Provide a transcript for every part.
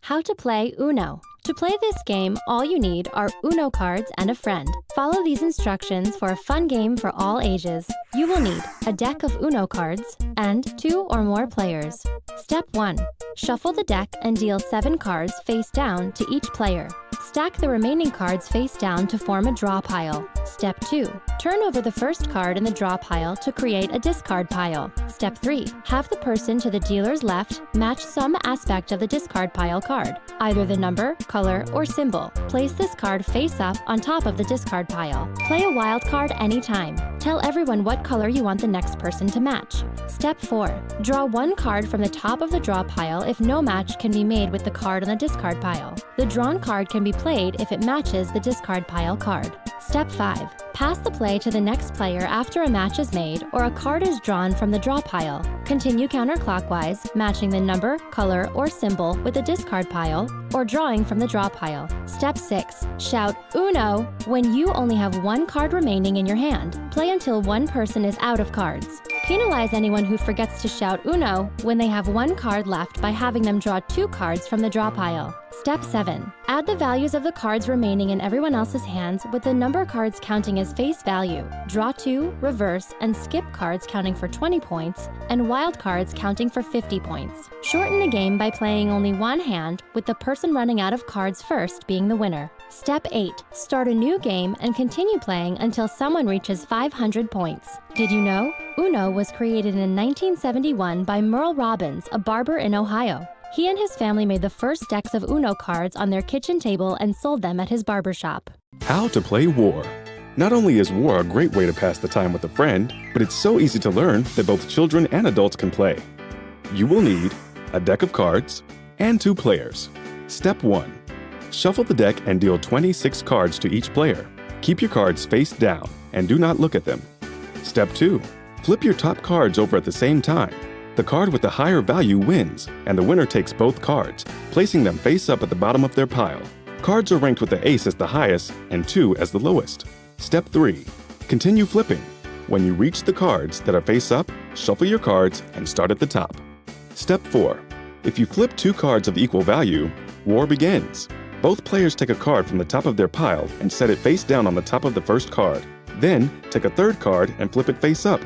How to play Uno. To play this game, all you need are Uno cards and a friend. Follow these instructions for a fun game for all ages. You will need a deck of Uno cards and 2 or more players. Step 1. Shuffle the deck and deal 7 cards face down to each player. Stack the remaining cards face down to form a draw pile. Step 2. Turn over the first card in the draw pile to create a discard pile. Step 3. Have the person to the dealer's left match some aspect of the discard pile card, either the number, color, or symbol. Place this card face up on top of the discard pile. Play a wild card anytime. Tell everyone what color you want the next person to match. Step 4. Draw 1 card from the top of the draw pile if no match can be made with the card on the discard pile. The drawn card can be played if it matches the discard pile card. Step 5. Pass the play to the next player after a match is made or a card is drawn from the draw pile. Continue counterclockwise, matching the number, color, or symbol with the discard pile or drawing from the draw pile. Step 6. Shout Uno when you only have 1 card remaining in your hand. Play until one person is out of cards. Penalize anyone who forgets to shout Uno when they have 1 card left by having them draw 2 cards from the draw pile. Step 7. Add the values of the cards remaining in everyone else's hands with the number cards counting as face value. Draw 2, reverse, and skip cards counting for 20 points, and wild cards counting for 50 points. Shorten the game by playing only 1 hand, with the person running out of cards first being the winner. Step 8. Start a new game and continue playing until someone reaches 500 points. Did you know? Uno was created in 1971 by Merle Robbins, a barber in Ohio. He and his family made the first decks of Uno cards on their kitchen table and sold them at his barbershop. How to play War. Not only is War a great way to pass the time with a friend, but it's so easy to learn that both children and adults can play. You will need a deck of cards and 2 players. Step 1. Shuffle the deck and deal 26 cards to each player. Keep your cards face down and do not look at them. Step 2. Flip your top cards over at the same time. The card with the higher value wins, and the winner takes both cards, placing them face up at the bottom of their pile. Cards are ranked with the ace as the highest and 2 as the lowest. Step 3. Continue flipping. When you reach the cards that are face up, shuffle your cards and start at the top. Step 4. If you flip 2 cards of equal value, War begins. Both players take a card from the top of their pile and set it face down on the top of the first card. Then, take a 3rd card and flip it face up.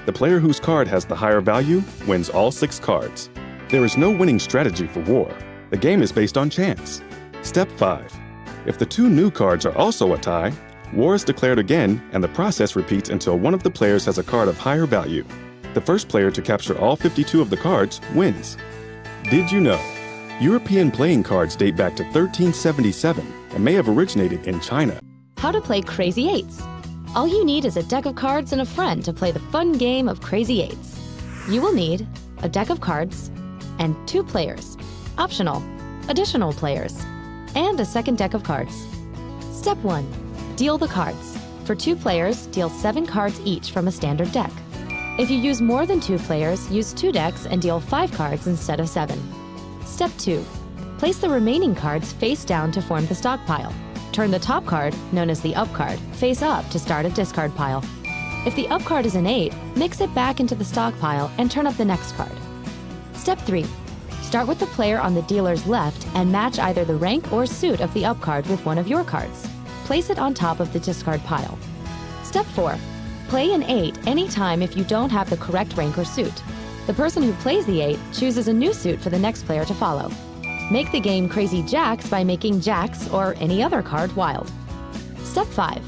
The player whose card has the higher value wins all 6 cards. There is no winning strategy for War. The game is based on chance. Step 5. If the 2 new cards are also a tie, War is declared again and the process repeats until one of the players has a card of higher value. The first player to capture all 52 of the cards wins. Did you know? European playing cards date back to 1377 and may have originated in China. How to play Crazy Eights. All you need is a deck of cards and a friend to play the fun game of Crazy Eights. You will need a deck of cards and 2 players, optional, additional players, and a second deck of cards. Step 1. Deal the cards. For 2 players, deal 7 cards each from a standard deck. If you use more than 2 players, use 2 decks and deal 5 cards instead of 7. Step 2. Place the remaining cards face down to form the stockpile. Turn the top card, known as the up card, face up to start a discard pile. If the up card is an 8, mix it back into the stockpile and turn up the next card. Step 3. Start with the player on the dealer's left and match either the rank or suit of the up card with one of your cards. Place it on top of the discard pile. Step 4. Play an 8 anytime if you don't have the correct rank or suit. The person who plays the 8 chooses a new suit for the next player to follow. Make the game Crazy Jacks by making Jacks or any other card wild. Step 5.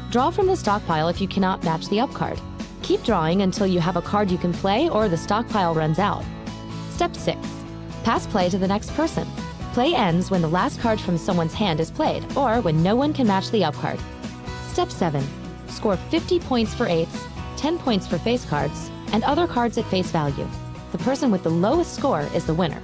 Draw from the stockpile if you cannot match the up card. Keep drawing until you have a card you can play or the stockpile runs out. Step 6. Pass play to the next person. Play ends when the last card from someone's hand is played or when no one can match the up card. Step 7. Score 50 points for 8s, 10 points for face cards, and other cards at face value. The person with the lowest score is the winner.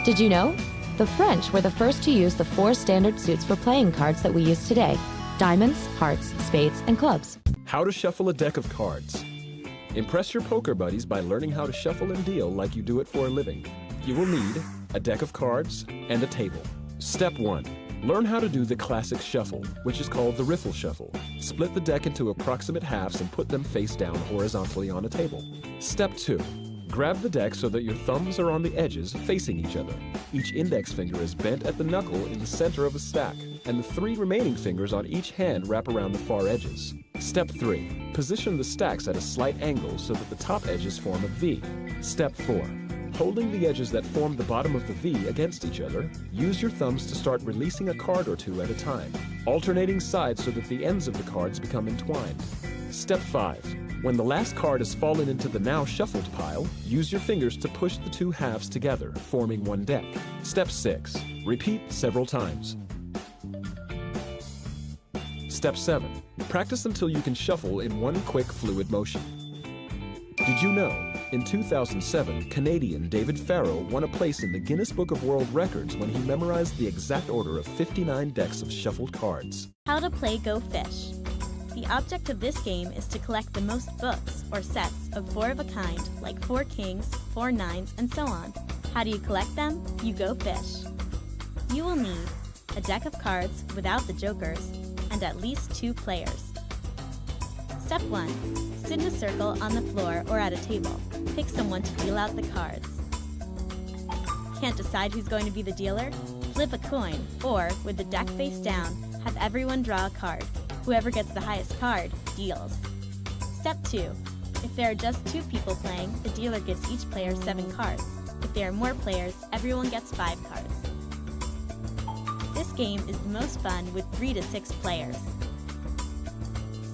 Did you know? The French were the first to use the 4 standard suits for playing cards that we use today: diamonds, hearts, spades, and clubs. How to shuffle a deck of cards. Impress your poker buddies by learning how to shuffle and deal like you do it for a living. You will need a deck of cards and a table. Step 1. Learn how to do the classic shuffle, which is called the riffle shuffle. Split the deck into approximate halves and put them face down horizontally on a table. Step 2. Grab the deck so that your thumbs are on the edges facing each other. Each index finger is bent at the knuckle in the center of a stack, and the 3 remaining fingers on each hand wrap around the far edges. Step 3. Position the stacks at a slight angle so that the top edges form a V. Step 4. Holding the edges that form the bottom of the V against each other, use your thumbs to start releasing a card or 2 at a time, alternating sides so that the ends of the cards become entwined. Step 5. When the last card has fallen into the now shuffled pile, use your fingers to push the 2 halves together, forming one deck. Step 6. Repeat several times. Step 7. Practice until you can shuffle in one quick fluid motion. Did you know? In 2007, Canadian David Farrow won a place in the Guinness Book of World Records when he memorized the exact order of 59 decks of shuffled cards. How to play Go Fish. The object of this game is to collect the most books, or sets, of 4 of a kind, like 4 kings, 4 nines, and so on. How do you collect them? You go fish. You will need a deck of cards without the jokers, and at least 2 players. Step 1. Sit in a circle on the floor or at a table. Pick someone to deal out the cards. Can't decide who's going to be the dealer? Flip a coin, or, with the deck face down, have everyone draw a card. Whoever gets the highest card deals. Step 2. If there are just 2 people playing, the dealer gives each player 7 cards. If there are more players, everyone gets 5 cards. This game is the most fun with 3 to 6 players.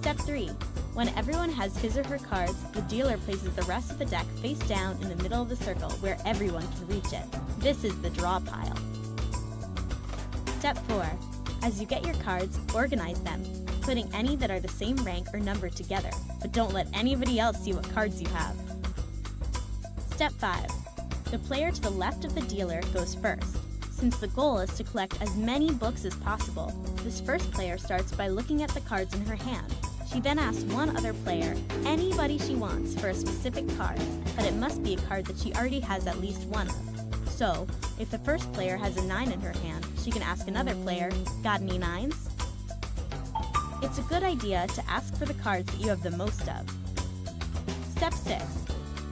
Step 3. When everyone has his or her cards, the dealer places the rest of the deck face down in the middle of the circle where everyone can reach it. This is the draw pile. Step 4. As you get your cards, organize them, putting any that are the same rank or number together, but don't let anybody else see what cards you have. Step 5. The player to the left of the dealer goes first. Since the goal is to collect as many books as possible, this first player starts by looking at the cards in her hand. She then asks one other player, anybody she wants, for a specific card, but it must be a card that she already has at least one of. So, if the first player has a 9 in her hand, she can ask another player, got any 9s? It's a good idea to ask for the cards that you have the most of. Step 6.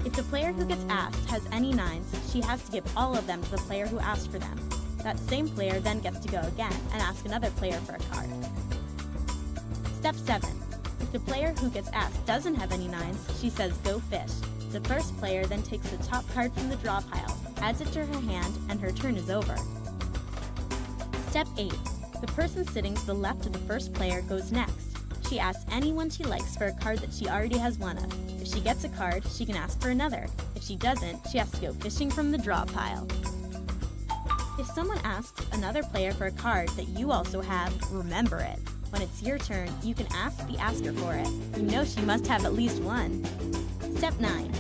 If the player who gets asked has any 9s, she has to give all of them to the player who asked for them. That same player then gets to go again and ask another player for a card. Step 7. If the player who gets asked doesn't have any 9s, she says go fish. The first player then takes the top card from the draw pile, adds it to her hand, and her turn is over. Step 8. The person sitting to the left of the first player goes next. She asks anyone she likes for a card that she already has one of. If she gets a card, she can ask for another. If she doesn't, she has to go fishing from the draw pile. If someone asks another player for a card that you also have, remember it. When it's your turn, you can ask the asker for it. You know she must have at least one. Step 9.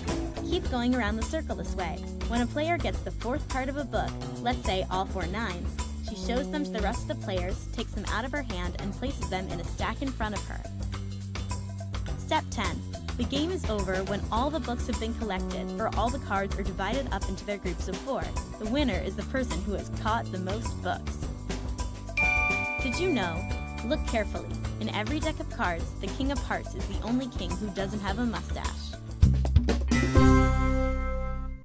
Keep going around the circle this way. When a player gets the 4th card of a book, let's say all 4 9s, she shows them to the rest of the players, takes them out of her hand, and places them in a stack in front of her. Step 10. The game is over when all the books have been collected, or all the cards are divided up into their groups of 4. The winner is the person who has caught the most books. Did you know? Look carefully. In every deck of cards, the King of Hearts is the only king who doesn't have a mustache.